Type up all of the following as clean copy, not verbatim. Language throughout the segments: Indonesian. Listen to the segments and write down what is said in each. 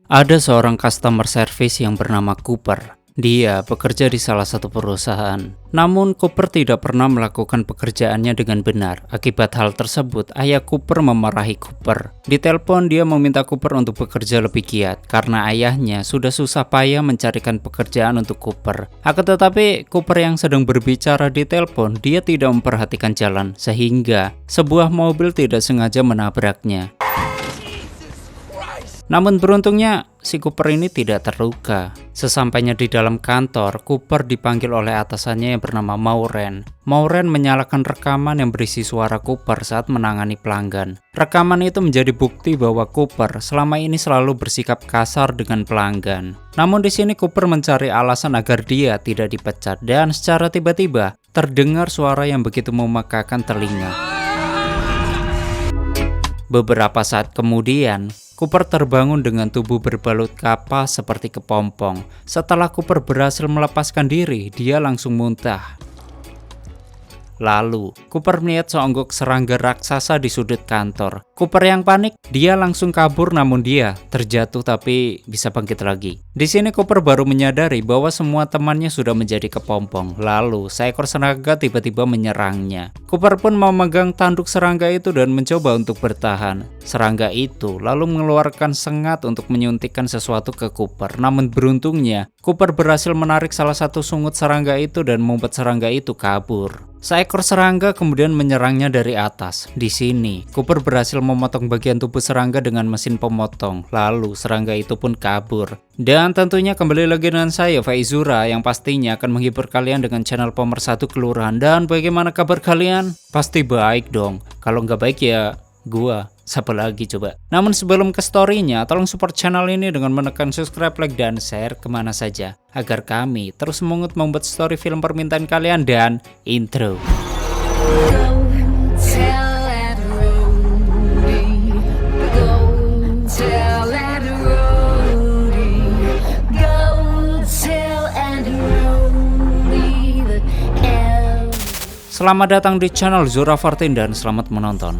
Ada seorang customer service yang bernama Cooper. Dia bekerja di salah satu perusahaan. Namun Cooper tidak pernah melakukan pekerjaannya dengan benar. Akibat hal tersebut, ayah Cooper memarahi Cooper. Di telepon dia meminta Cooper untuk bekerja lebih giat karena ayahnya sudah susah payah mencarikan pekerjaan untuk Cooper. Akan tetapi Cooper yang sedang berbicara di telepon, dia tidak memperhatikan jalan sehingga sebuah mobil tidak sengaja menabraknya. Namun beruntungnya si Cooper ini tidak terluka. Sesampainya di dalam kantor, Cooper dipanggil oleh atasannya yang bernama Maureen. Maureen menyalakan rekaman yang berisi suara Cooper saat menangani pelanggan. Rekaman itu menjadi bukti bahwa Cooper selama ini selalu bersikap kasar dengan pelanggan. Namun di sini Cooper mencari alasan agar dia tidak dipecat dan secara tiba-tiba terdengar suara yang begitu memekakan telinga. Beberapa saat kemudian, Cooper terbangun dengan tubuh berbalut kapas seperti kepompong. Setelah Cooper berhasil melepaskan diri, dia langsung muntah. Lalu, Cooper melihat seonggok serangga raksasa di sudut kantor. Cooper yang panik, dia langsung kabur namun dia terjatuh tapi bisa bangkit lagi. Di sini Cooper baru menyadari bahwa semua temannya sudah menjadi kepompong. Lalu, seekor serangga tiba-tiba menyerangnya. Cooper pun memegang tanduk serangga itu dan mencoba untuk bertahan. Serangga itu lalu mengeluarkan sengat untuk menyuntikkan sesuatu ke Cooper. Namun beruntungnya, Cooper berhasil menarik salah satu sungut serangga itu dan membuat serangga itu kabur. Seekor serangga kemudian menyerangnya dari atas. Di sini, Cooper berhasil memotong bagian tubuh serangga dengan mesin pemotong. Lalu, serangga itu pun kabur. Dan tentunya kembali lagi dengan saya, Faizura, yang pastinya akan menghibur kalian dengan channel Pemersatu Kelurahan. Dan bagaimana kabar kalian? Pasti baik dong. Kalau nggak baik ya gua. Siapa lagi coba? Namun sebelum ke story-nya, tolong support channel ini dengan menekan subscribe, like, dan share kemana saja agar kami terus membuat story film permintaan kalian dan intro. Selamat datang di channel Zura 14 dan selamat menonton.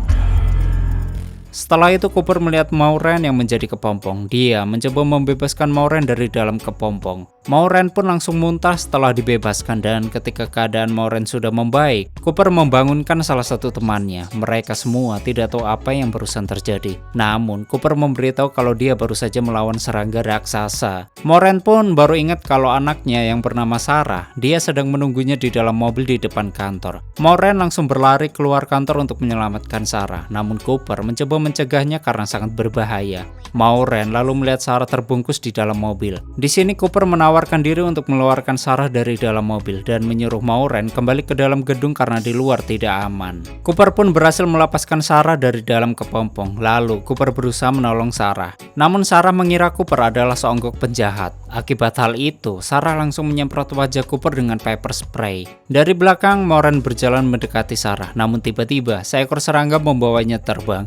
Setelah itu Cooper melihat Maureen yang menjadi kepompong. Dia mencoba membebaskan Maureen dari dalam kepompong. Maureen pun langsung muntah setelah dibebaskan dan ketika keadaan Maureen sudah membaik, Cooper membangunkan salah satu temannya. Mereka semua tidak tahu apa yang barusan terjadi. Namun Cooper memberitahu kalau dia baru saja melawan serangga raksasa. Maureen pun baru ingat kalau anaknya yang bernama Sarah, dia sedang menunggunya di dalam mobil di depan kantor. Maureen langsung berlari keluar kantor untuk menyelamatkan Sarah. Namun Cooper mencoba mencegahnya karena sangat berbahaya. Maureen lalu melihat Sarah terbungkus di dalam mobil. Di sini Cooper menawarkan diri untuk mengeluarkan Sarah dari dalam mobil dan menyuruh Maureen kembali ke dalam gedung karena di luar tidak aman. Cooper pun berhasil melepaskan Sarah dari dalam kepompong. Lalu Cooper berusaha menolong Sarah. Namun Sarah mengira Cooper adalah seonggok penjahat. Akibat hal itu, Sarah langsung menyemprot wajah Cooper dengan pepper spray. Dari belakang, Maureen berjalan mendekati Sarah. Namun tiba-tiba, seekor serangga membawanya terbang.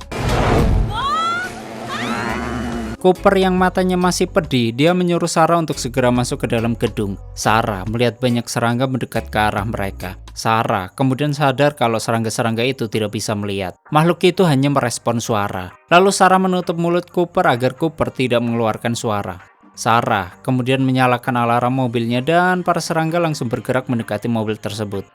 Cooper yang matanya masih pedih, dia menyuruh Sarah untuk segera masuk ke dalam gedung. Sarah melihat banyak serangga mendekat ke arah mereka. Sarah kemudian sadar kalau serangga-serangga itu tidak bisa melihat. Makhluk itu hanya merespon suara. Lalu Sarah menutup mulut Cooper agar Cooper tidak mengeluarkan suara. Sarah kemudian menyalakan alarm mobilnya dan para serangga langsung bergerak mendekati mobil tersebut.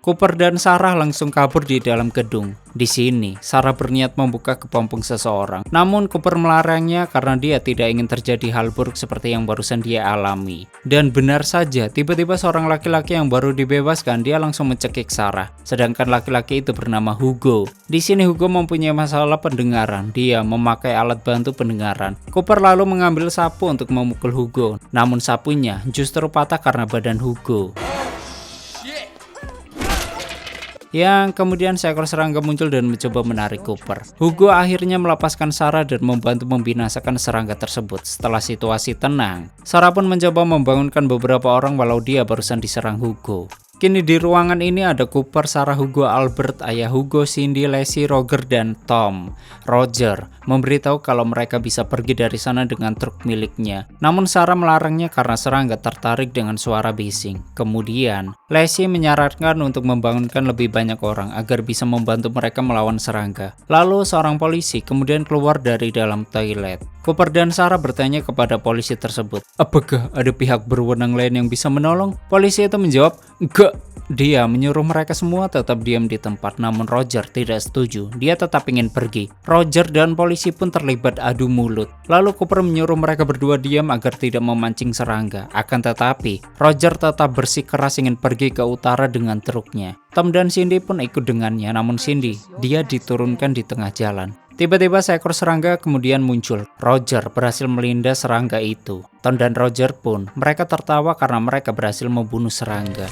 Cooper dan Sarah langsung kabur di dalam gedung. Di sini, Sarah berniat membuka kepompong seseorang. Namun Cooper melarangnya karena dia tidak ingin terjadi hal buruk seperti yang barusan dia alami. Dan benar saja, tiba-tiba seorang laki-laki yang baru dibebaskan, dia langsung mencekik Sarah. Sedangkan laki-laki itu bernama Hugo. Di sini Hugo mempunyai masalah pendengaran. Dia memakai alat bantu pendengaran. Cooper lalu mengambil sapu untuk memukul Hugo. Namun sapunya justru patah karena badan Hugo. Yang kemudian seekor serangga muncul dan mencoba menarik Cooper. Hugo akhirnya melepaskan Sarah dan membantu membinasakan serangga tersebut. Setelah situasi tenang, Sarah pun mencoba membangunkan beberapa orang walau dia barusan diserang Hugo. Kini di ruangan ini ada Cooper, Sarah, Hugo, Albert, ayah Hugo, Cindy, Lacey, Roger, dan Tom. Roger memberitahu kalau mereka bisa pergi dari sana dengan truk miliknya. Namun Sarah melarangnya karena serangga tertarik dengan suara bising. Kemudian, Lacey menyarankan untuk membangunkan lebih banyak orang agar bisa membantu mereka melawan serangga. Lalu seorang polisi kemudian keluar dari dalam toilet. Cooper dan Sarah bertanya kepada polisi tersebut, apakah ada pihak berwenang lain yang bisa menolong? Polisi itu menjawab, enggak. Dia menyuruh mereka semua tetap diam di tempat, namun Roger tidak setuju. Dia tetap ingin pergi. Roger dan polisi pun terlibat adu mulut. Lalu Cooper menyuruh mereka berdua diam agar tidak memancing serangga. Akan tetapi, Roger tetap bersikeras ingin pergi ke utara dengan truknya. Tom dan Cindy pun ikut dengannya, namun Cindy, dia diturunkan di tengah jalan. Tiba-tiba seekor serangga kemudian muncul. Roger berhasil melindas serangga itu. Tom dan Roger pun, mereka tertawa karena mereka berhasil membunuh serangga.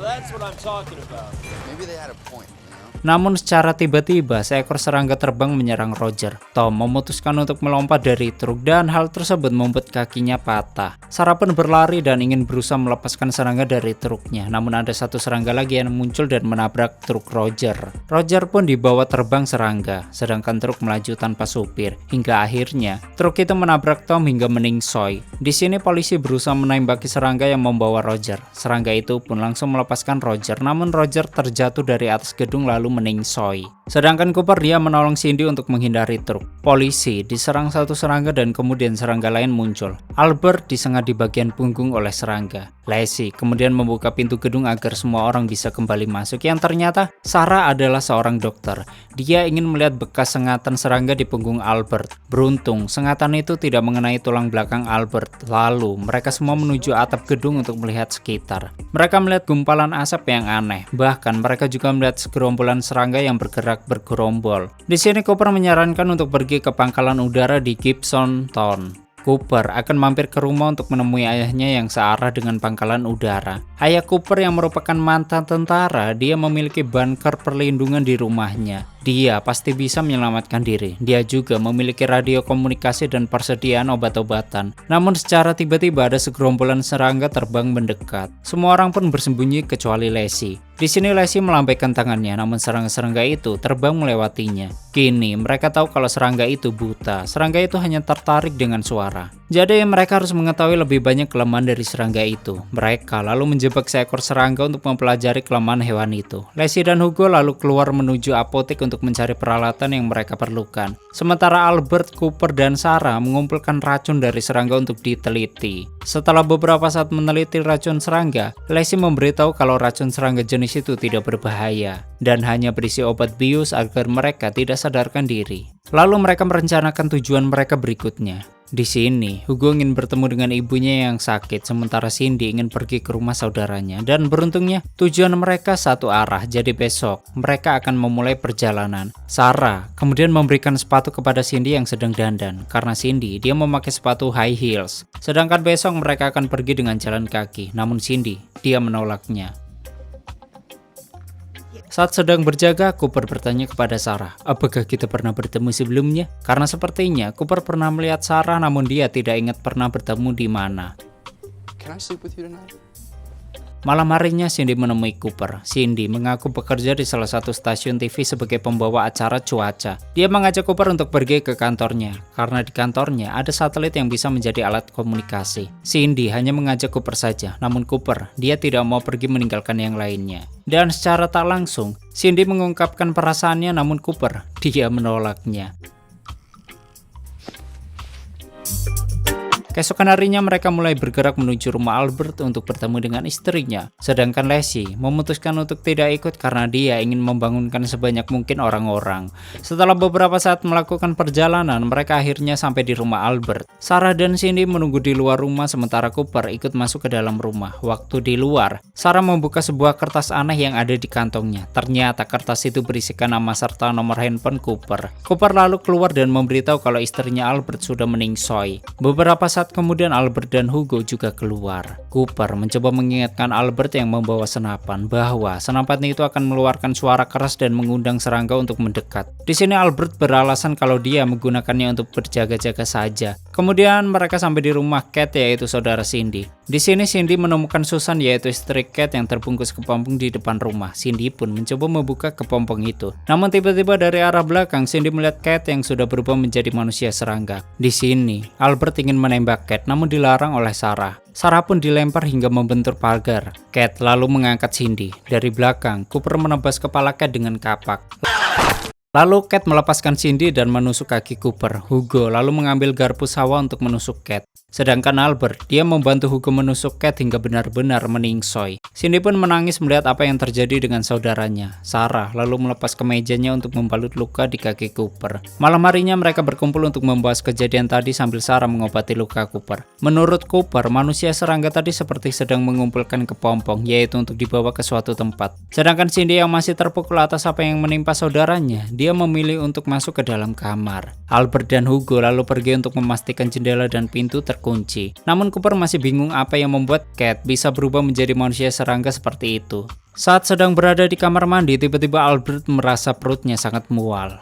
That's what I'm talking about. Maybe they had a point, you know? Namun secara tiba-tiba seekor serangga terbang menyerang Roger. Tom memutuskan untuk melompat dari truk dan hal tersebut membuat kakinya patah. Sarah pun berlari dan ingin berusaha melepaskan serangga dari truknya. Namun ada satu serangga lagi yang muncul dan menabrak truk Roger. Roger pun dibawa terbang serangga, sedangkan truk melaju tanpa supir. Hingga akhirnya truk itu menabrak Tom hingga meningsoi. Di sini polisi berusaha menembaki serangga yang membawa Roger. Serangga itu pun langsung melepaskan Roger, namun Roger terjatuh dari atas gedung lalu meningsoi. Sedangkan Cooper dia menolong Cindy untuk menghindari truk. Polisi diserang satu serangga dan kemudian serangga lain muncul. Albert disengat di bagian punggung oleh serangga. Lacey kemudian membuka pintu gedung agar semua orang bisa kembali masuk, yang ternyata Sarah adalah seorang dokter. Dia ingin melihat bekas sengatan serangga di punggung Albert. Beruntung sengatan itu tidak mengenai tulang belakang Albert. Lalu mereka semua menuju atap gedung untuk melihat sekitar. Mereka melihat gumpalan asap yang aneh. Bahkan mereka juga melihat segerombolan serangga yang bergerak bergerombol. Di sini Cooper menyarankan untuk pergi ke pangkalan udara di Gibson Town. Cooper akan mampir ke rumah untuk menemui ayahnya yang searah dengan pangkalan udara. Ayah Cooper yang merupakan mantan tentara, dia memiliki bunker perlindungan di rumahnya. Dia pasti bisa menyelamatkan diri. Dia juga memiliki radio komunikasi dan persediaan obat-obatan. Namun secara tiba-tiba ada segerombolan serangga terbang mendekat. Semua orang pun bersembunyi kecuali Lacey. Di sini Lacey melambaikan tangannya, namun serangga-serangga itu terbang melewatinya. Kini mereka tahu kalau serangga itu buta. Serangga itu hanya tertarik dengan suara. Jadi mereka harus mengetahui lebih banyak kelemahan dari serangga itu. Mereka lalu menjebak seekor serangga untuk mempelajari kelemahan hewan itu. Lacey dan Hugo lalu keluar menuju apotek untuk mencari peralatan yang mereka perlukan. Sementara Albert, Cooper, dan Sarah mengumpulkan racun dari serangga untuk diteliti. Setelah beberapa saat meneliti racun serangga, Lacey memberitahu kalau racun serangga jenis itu tidak berbahaya dan hanya berisi obat bius agar mereka tidak sadarkan diri. Lalu mereka merencanakan tujuan mereka berikutnya. Di sini, Hugo ingin bertemu dengan ibunya yang sakit, sementara Cindy ingin pergi ke rumah saudaranya. Dan beruntungnya, tujuan mereka satu arah, jadi besok mereka akan memulai perjalanan. Sarah kemudian memberikan sepatu kepada Cindy yang sedang dandan, karena Cindy dia memakai sepatu high heels. Sedangkan besok mereka akan pergi dengan jalan kaki, namun Cindy dia menolaknya. Saat sedang berjaga, Cooper bertanya kepada Sarah, apakah kita pernah bertemu sebelumnya? Karena sepertinya Cooper pernah melihat Sarah, namun dia tidak ingat pernah bertemu di mana. Can I sleep with you tonight? Malam harinya Cindy menemui Cooper. Cindy mengaku bekerja di salah satu stasiun TV sebagai pembawa acara cuaca. Dia mengajak Cooper untuk pergi ke kantornya, karena di kantornya ada satelit yang bisa menjadi alat komunikasi. Cindy hanya mengajak Cooper saja, namun Cooper dia tidak mau pergi meninggalkan yang lainnya. Dan secara tak langsung, Cindy mengungkapkan perasaannya, namun Cooper dia menolaknya. Keesokan harinya mereka mulai bergerak menuju rumah Albert untuk bertemu dengan istrinya. Sedangkan Lacey memutuskan untuk tidak ikut karena dia ingin membangunkan sebanyak mungkin orang-orang. Setelah beberapa saat melakukan perjalanan, mereka akhirnya sampai di rumah Albert. Sarah dan Cindy menunggu di luar rumah sementara Cooper ikut masuk ke dalam rumah. Waktu di luar, Sarah membuka sebuah kertas aneh yang ada di kantongnya. Ternyata kertas itu berisikan nama serta nomor handphone Cooper. Cooper lalu keluar dan memberitahu kalau istrinya Albert sudah meningsoi. Beberapa saat kemudian Albert dan Hugo juga keluar. Cooper mencoba mengingatkan Albert yang membawa senapan bahwa senapan itu akan mengeluarkan suara keras dan mengundang serangga untuk mendekat. Di sini Albert beralasan kalau dia menggunakannya untuk berjaga-jaga saja. Kemudian mereka sampai di rumah Cat, yaitu saudara Cindy. Di sini Cindy menemukan Susan, yaitu istri Cat, yang terbungkus kepompong di depan rumah. Cindy pun mencoba membuka kepompong itu. Namun tiba-tiba dari arah belakang Cindy melihat Cat yang sudah berubah menjadi manusia serangga. Di sini Albert ingin menembak Cat, namun dilarang oleh Sarah. Sarah pun dilempar hingga membentur pagar. Cat lalu mengangkat Cindy. Dari belakang, Cooper menebas kepala Cat dengan kapak. Lalu Cat melepaskan Cindy dan menusuk kaki Cooper. Hugo lalu mengambil garpu sawah untuk menusuk Cat. Sedangkan Albert, dia membantu Hugo menusuk Cat hingga benar-benar meningsoi. Cindy pun menangis melihat apa yang terjadi dengan saudaranya. Sarah lalu melepas kemejanya untuk membalut luka di kaki Cooper. Malam harinya mereka berkumpul untuk membahas kejadian tadi sambil Sarah mengobati luka Cooper. Menurut Cooper, manusia serangga tadi seperti sedang mengumpulkan kepompong, yaitu untuk dibawa ke suatu tempat. Sedangkan Cindy yang masih terpukul atas apa yang menimpa saudaranya, dia memilih untuk masuk ke dalam kamar. Albert dan Hugo lalu pergi untuk memastikan jendela dan pintu terkunci. Namun Cooper masih bingung apa yang membuat Cat bisa berubah menjadi manusia serangga seperti itu. Saat sedang berada di kamar mandi, tiba-tiba Albert merasa perutnya sangat mual.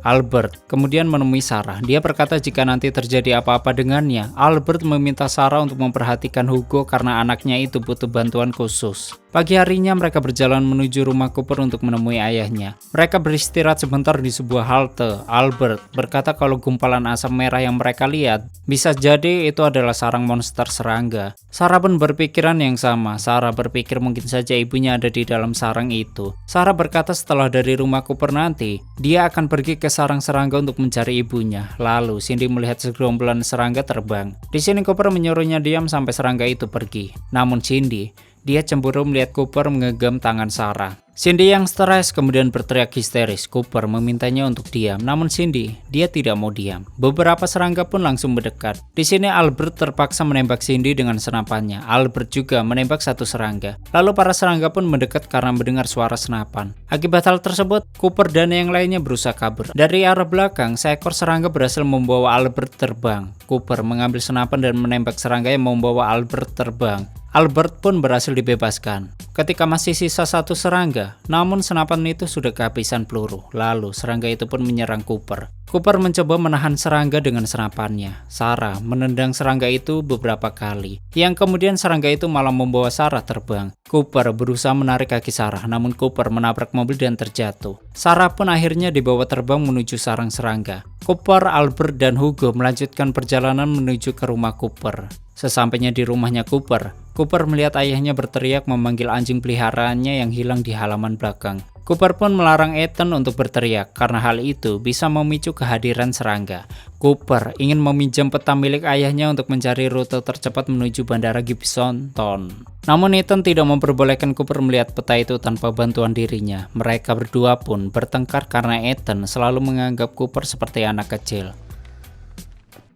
Albert kemudian menemui Sarah. Dia berkata jika nanti terjadi apa-apa dengannya, Albert meminta Sarah untuk memperhatikan Hugo karena anaknya itu butuh bantuan khusus. Pagi harinya mereka berjalan menuju rumah Cooper untuk menemui ayahnya. Mereka beristirahat sebentar di sebuah halte. Albert berkata kalau gumpalan asap merah yang mereka lihat bisa jadi itu adalah sarang monster serangga. Sarah pun berpikiran yang sama. Sarah berpikir mungkin saja ibunya ada di dalam sarang itu. Sarah berkata setelah dari rumah Cooper nanti, dia akan pergi ke sarang serangga untuk mencari ibunya. Lalu Cindy melihat segerombolan serangga terbang. Di sini Cooper menyuruhnya diam sampai serangga itu pergi. Namun Cindy, dia cemburu melihat Cooper menggenggam tangan Sarah. Cindy yang stres kemudian berteriak histeris. Cooper memintanya untuk diam, namun Cindy, dia tidak mau diam. Beberapa serangga pun langsung mendekat. Di sini Albert terpaksa menembak Cindy dengan senapannya. Albert juga menembak satu serangga. Lalu para serangga pun mendekat karena mendengar suara senapan. Akibat hal tersebut, Cooper dan yang lainnya berusaha kabur. Dari arah belakang, seekor serangga berhasil membawa Albert terbang. Cooper mengambil senapan dan menembak serangga yang membawa Albert terbang. Albert pun berhasil dibebaskan. Ketika masih sisa satu serangga, namun senapan itu sudah kehabisan peluru. Lalu serangga itu pun menyerang Cooper. Cooper mencoba menahan serangga dengan senapannya. Sarah menendang serangga itu beberapa kali, yang kemudian serangga itu malah membawa Sarah terbang. Cooper berusaha menarik kaki Sarah, namun Cooper menabrak mobil dan terjatuh. Sarah pun akhirnya dibawa terbang menuju sarang serangga. Cooper, Albert, dan Hugo melanjutkan perjalanan menuju ke rumah Cooper. Sesampainya di rumahnya Cooper melihat ayahnya berteriak memanggil anjing peliharaannya yang hilang di halaman belakang. Cooper pun melarang Ethan untuk berteriak karena hal itu bisa memicu kehadiran serangga. Cooper ingin meminjam peta milik ayahnya untuk mencari rute tercepat menuju Bandara Gibson Town. Namun Ethan tidak memperbolehkan Cooper melihat peta itu tanpa bantuan dirinya. Mereka berdua pun bertengkar karena Ethan selalu menganggap Cooper seperti anak kecil.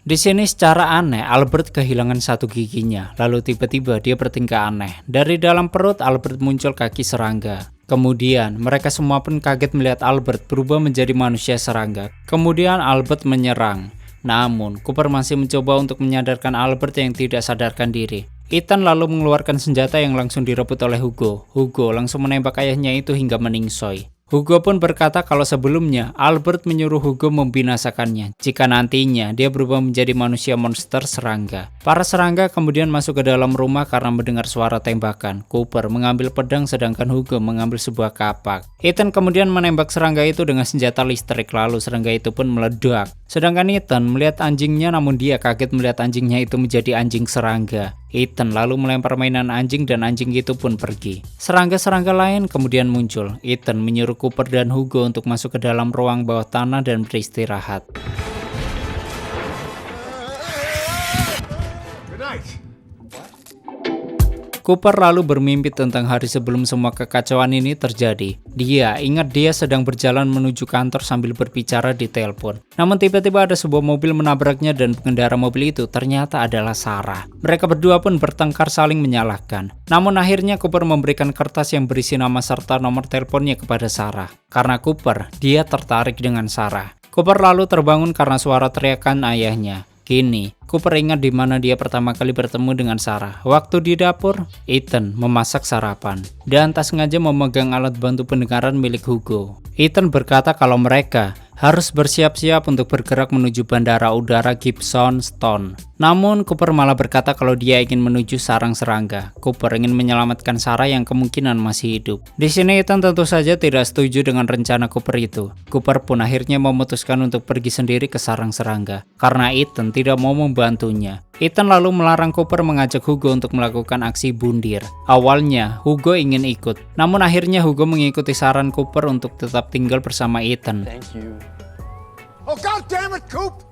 Di sini secara aneh Albert kehilangan satu giginya, lalu tiba-tiba dia bertingkah aneh. Dari dalam perut Albert muncul kaki serangga. Kemudian mereka semua pun kaget melihat Albert berubah menjadi manusia serangga. Kemudian Albert menyerang. Namun Cooper masih mencoba untuk menyadarkan Albert yang tidak sadarkan diri. Ethan lalu mengeluarkan senjata yang langsung direbut oleh Hugo. Hugo langsung menembak ayahnya itu hingga meningsoi. Hugo pun berkata kalau sebelumnya Albert menyuruh Hugo membinasakannya jika nantinya dia berubah menjadi manusia monster serangga. Para serangga kemudian masuk ke dalam rumah karena mendengar suara tembakan. Cooper mengambil pedang sedangkan Hugo mengambil sebuah kapak. Ethan kemudian menembak serangga itu dengan senjata listrik, lalu serangga itu pun meledak. Sedangkan Ethan melihat anjingnya, namun dia kaget melihat anjingnya itu menjadi anjing serangga. Ethan lalu melempar mainan anjing dan anjing itu pun pergi. Serangga-serangga lain kemudian muncul. Ethan menyuruh Cooper dan Hugo untuk masuk ke dalam ruang bawah tanah dan beristirahat. Cooper lalu bermimpi tentang hari sebelum semua kekacauan ini terjadi. Dia ingat dia sedang berjalan menuju kantor sambil berbicara di telepon. Namun tiba-tiba ada sebuah mobil menabraknya dan pengendara mobil itu ternyata adalah Sarah. Mereka berdua pun bertengkar saling menyalahkan. Namun akhirnya Cooper memberikan kertas yang berisi nama serta nomor teleponnya kepada Sarah. Karena Cooper, dia tertarik dengan Sarah. Cooper lalu terbangun karena suara teriakan ayahnya. Kini, Cooper ingat di mana dia pertama kali bertemu dengan Sarah. Waktu di dapur, Ethan memasak sarapan dan tak sengaja memegang alat bantu pendengaran milik Hugo. Ethan berkata kalau mereka harus bersiap-siap untuk bergerak menuju bandara udara Gibson Stone. Namun, Cooper malah berkata kalau dia ingin menuju sarang serangga. Cooper ingin menyelamatkan Sarah yang kemungkinan masih hidup. Di sini Ethan tentu saja tidak setuju dengan rencana Cooper itu. Cooper pun akhirnya memutuskan untuk pergi sendiri ke sarang serangga karena Ethan tidak mau membantunya. Ethan lalu melarang Cooper mengajak Hugo untuk melakukan aksi bundir. Awalnya, Hugo ingin ikut. Namun akhirnya Hugo mengikuti saran Cooper untuk tetap tinggal bersama Ethan. Thank you. Oh, God damn it, Coop!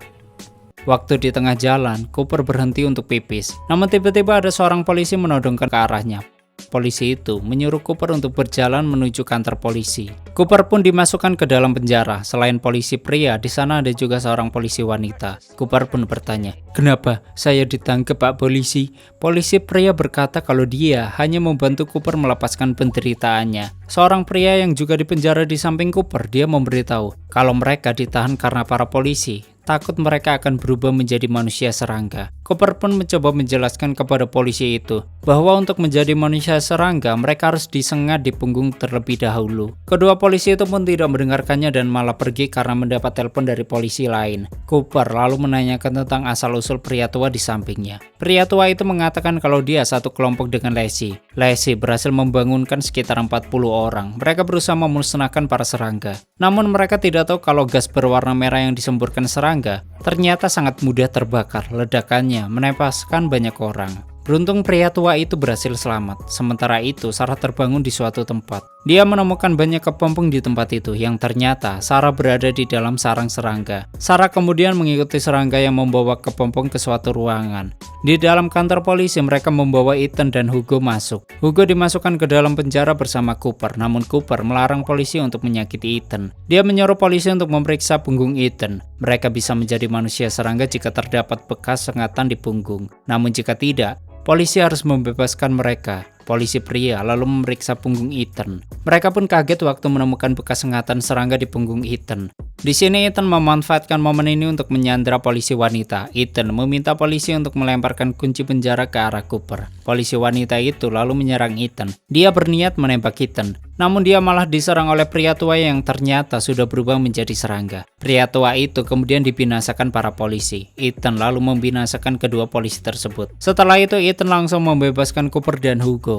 Waktu di tengah jalan, Cooper berhenti untuk pipis. Namun tiba-tiba ada seorang polisi menodongkan ke arahnya. Polisi itu menyuruh Cooper untuk berjalan menuju kantor polisi. Cooper pun dimasukkan ke dalam penjara. Selain polisi pria, di sana ada juga seorang polisi wanita. Cooper pun bertanya, "Kenapa saya ditangkap, Pak Polisi?" Polisi pria berkata kalau dia hanya membantu Cooper melepaskan penderitaannya. Seorang pria yang juga dipenjara di samping Cooper, dia memberitahu kalau mereka ditahan karena para polisi takut mereka akan berubah menjadi manusia serangga. Cooper pun mencoba menjelaskan kepada polisi itu bahwa untuk menjadi manusia serangga mereka harus disengat di punggung terlebih dahulu. Kedua polisi itu pun tidak mendengarkannya dan malah pergi karena mendapat telepon dari polisi lain. Cooper lalu menanyakan tentang asal-usul pria tua di sampingnya. Pria tua itu mengatakan kalau dia satu kelompok dengan Lacey. Lacey berhasil membangunkan sekitar 40 orang. Mereka berusaha memusnahkan para serangga. Namun mereka tidak tahu kalau gas berwarna merah yang disemburkan serangga ternyata sangat mudah terbakar. Ledakannya menewaskan banyak orang. Beruntung pria tua itu berhasil selamat. Sementara itu, Sarah terbangun di suatu tempat. Dia menemukan banyak kepompong di tempat itu yang ternyata Sarah berada di dalam sarang serangga. Sarah kemudian mengikuti serangga yang membawa kepompong ke suatu ruangan. Di dalam kantor polisi, mereka membawa Ethan dan Hugo masuk. Hugo dimasukkan ke dalam penjara bersama Cooper, namun Cooper melarang polisi untuk menyakiti Ethan. Dia menyuruh polisi untuk memeriksa punggung Ethan. Mereka bisa menjadi manusia serangga jika terdapat bekas sengatan di punggung. Namun jika tidak, polisi harus membebaskan mereka. Polisi pria lalu memeriksa punggung Ethan. Mereka pun kaget waktu menemukan bekas sengatan serangga di punggung Ethan. Di sini Ethan memanfaatkan momen ini untuk menyandra polisi wanita. Ethan meminta polisi untuk melemparkan kunci penjara ke arah Cooper. Polisi wanita itu lalu menyerang Ethan. Dia berniat menembak Ethan. Namun dia malah diserang oleh pria tua yang ternyata sudah berubah menjadi serangga. Pria tua itu kemudian dibinasakan para polisi. Ethan lalu membinasakan kedua polisi tersebut. Setelah itu Ethan langsung membebaskan Cooper dan Hugo.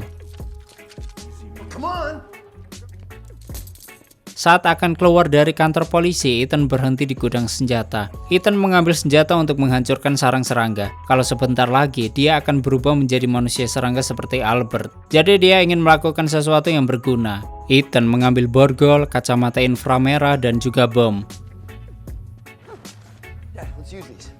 Come on! Saat akan keluar dari kantor polisi, Ethan berhenti di gudang senjata. Ethan mengambil senjata untuk menghancurkan sarang serangga. Kalau sebentar lagi, dia akan berubah menjadi manusia serangga seperti Albert. Jadi dia ingin melakukan sesuatu yang berguna. Ethan mengambil borgol, kacamata inframerah, dan juga bom. Yeah, let's use these.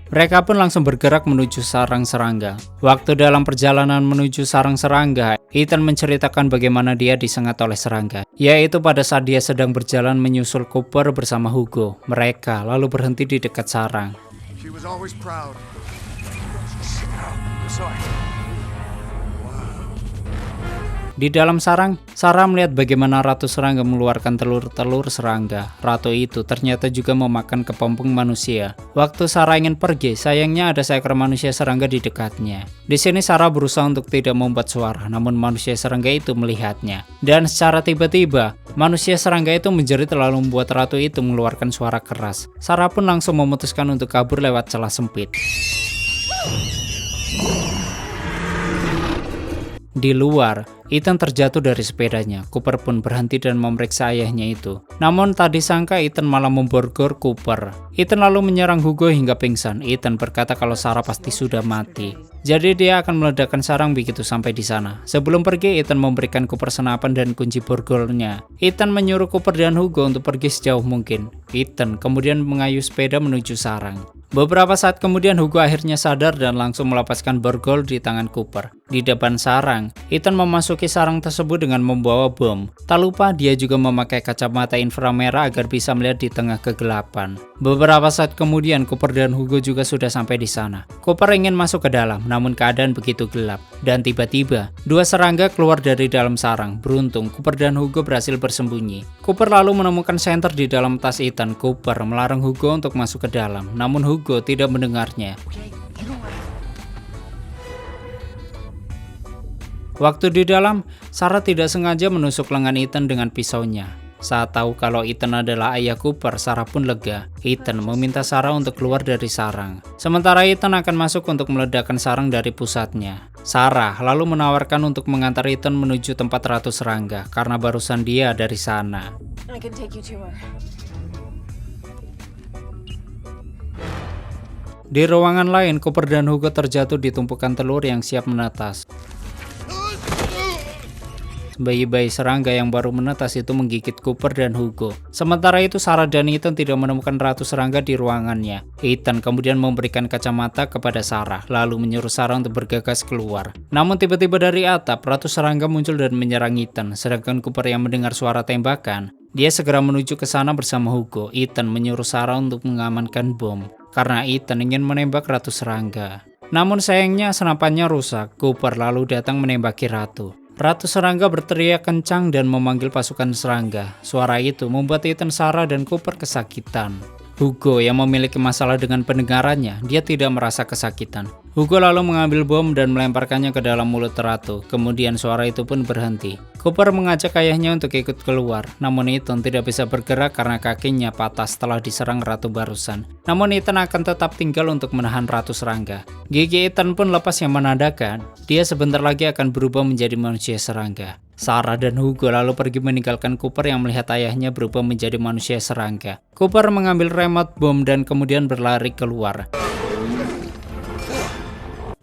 Mereka pun langsung bergerak menuju sarang serangga. Waktu dalam perjalanan menuju sarang serangga, Ethan menceritakan bagaimana dia disengat oleh serangga, yaitu pada saat dia sedang berjalan menyusul Cooper bersama Hugo. Mereka lalu berhenti di dekat sarang. She was always proud. Di dalam sarang, Sarah melihat bagaimana ratu serangga mengeluarkan telur-telur serangga. Ratu itu ternyata juga memakan kepompong manusia. Waktu Sarah ingin pergi, sayangnya ada seekor manusia serangga di dekatnya. Di sini Sarah berusaha untuk tidak membuat suara, namun manusia serangga itu melihatnya. Dan secara tiba-tiba, manusia serangga itu menjerit lalu membuat ratu itu mengeluarkan suara keras. Sarah pun langsung memutuskan untuk kabur lewat celah sempit. Di luar, Ethan terjatuh dari sepedanya. Cooper pun berhenti dan memeriksa ayahnya itu. Namun tak disangka Ethan malah memborgol Cooper. Ethan lalu menyerang Hugo hingga pingsan. Ethan berkata kalau Sarah pasti sudah mati. Jadi dia akan meledakkan sarang begitu sampai di sana. Sebelum pergi, Ethan memberikan Cooper senapan dan kunci borgolnya. Ethan menyuruh Cooper dan Hugo untuk pergi sejauh mungkin. Ethan kemudian mengayuh sepeda menuju sarang. Beberapa saat kemudian Hugo akhirnya sadar dan langsung melepaskan borgol di tangan Cooper. Di depan sarang, Ethan memasuki sarang tersebut dengan membawa bom. Tak lupa dia juga memakai kacamata inframerah agar bisa melihat di tengah kegelapan. Beberapa saat kemudian Cooper dan Hugo juga sudah sampai di sana. Cooper ingin masuk ke dalam, namun keadaan begitu gelap. Dan tiba-tiba, dua serangga keluar dari dalam sarang. Beruntung, Cooper dan Hugo berhasil bersembunyi. Cooper lalu menemukan senter di dalam tas Ethan. Cooper melarang Hugo untuk masuk ke dalam, namun Hugo tidak mendengarnya. Waktu di dalam, Sarah tidak sengaja menusuk lengan Ethan dengan pisaunya. Saat tahu kalau Ethan adalah ayah Cooper, Sarah pun lega. Ethan meminta Sarah untuk keluar dari sarang. Sementara Ethan akan masuk untuk meledakkan sarang dari pusatnya. Sarah lalu menawarkan untuk mengantar Ethan menuju tempat Ratu Serangga karena barusan dia dari sana. I can take you to her. Di ruangan lain, Cooper dan Hugo terjatuh di tumpukan telur yang siap menetas. Bayi-bayi serangga yang baru menetas itu menggigit Cooper dan Hugo. Sementara itu Sarah dan Ethan tidak menemukan Ratu Serangga di ruangannya. Ethan kemudian memberikan kacamata kepada Sarah, lalu menyuruh Sarah untuk bergegas keluar. Namun tiba-tiba dari atap, Ratu Serangga muncul dan menyerang Ethan. Sedangkan Cooper yang mendengar suara tembakan, dia segera menuju ke sana bersama Hugo. Ethan menyuruh Sarah untuk mengamankan bom, karena Ethan ingin menembak Ratu Serangga. Namun sayangnya senapannya rusak. Cooper lalu datang menembaki Ratu. Ratu Serangga berteriak kencang dan memanggil pasukan serangga. Suara itu membuat Ethan, Sarah, dan Cooper kesakitan. Hugo yang memiliki masalah dengan pendengarannya, dia tidak merasa kesakitan. Hugo lalu mengambil bom dan melemparkannya ke dalam mulut Ratu. Kemudian suara itu pun berhenti. Cooper mengajak ayahnya untuk ikut keluar, namun Ethan tidak bisa bergerak karena kakinya patah setelah diserang Ratu barusan. Namun Ethan akan tetap tinggal untuk menahan Ratu Serangga. Gigi Ethan pun lepas yang menandakan dia sebentar lagi akan berubah menjadi manusia serangga. Sarah dan Hugo lalu pergi meninggalkan Cooper yang melihat ayahnya berubah menjadi manusia serangga. Cooper mengambil remote bom dan kemudian berlari keluar.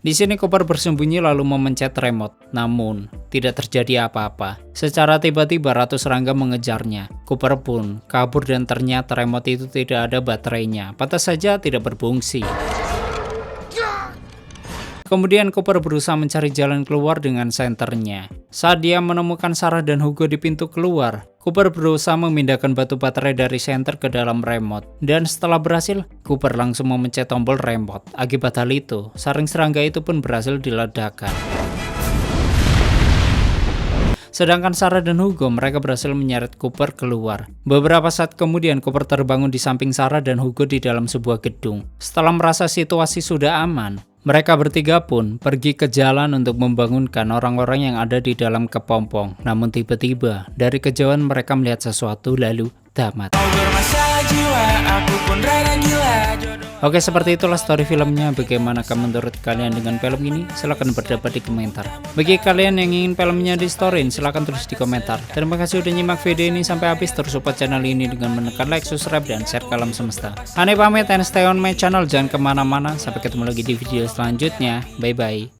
Di sini Cooper bersembunyi lalu memencet remote, namun tidak terjadi apa-apa. Secara tiba-tiba Ratu Serangga mengejarnya. Cooper pun kabur dan ternyata remote itu tidak ada baterainya, pantas saja tidak berfungsi. Kemudian Cooper berusaha mencari jalan keluar dengan senternya. Saat dia menemukan Sarah dan Hugo di pintu keluar, Cooper berusaha memindahkan batu baterai dari senter ke dalam remote. Dan setelah berhasil, Cooper langsung memencet tombol remote. Akibat hal itu, sarang serangga itu pun berhasil diledakkan. Sedangkan Sarah dan Hugo mereka berhasil menyeret Cooper keluar. Beberapa saat kemudian Cooper terbangun di samping Sarah dan Hugo di dalam sebuah gedung. Setelah merasa situasi sudah aman, mereka bertiga pun pergi ke jalan untuk membangunkan orang-orang yang ada di dalam kepompong. Namun tiba-tiba dari kejauhan mereka melihat sesuatu lalu tamat. Oke, seperti itulah story filmnya. Bagaimanakah menurut kalian dengan film ini? Silahkan berdebat di komentar. Bagi kalian yang ingin filmnya di storyin, silahkan tulis di komentar. Terima kasih udah nyimak video ini sampai habis. Terus support channel ini dengan menekan like, subscribe, dan share ke alam semesta. Ane pamit and stay on my channel. Jangan kemana-mana. Sampai ketemu lagi di video selanjutnya. Bye-bye.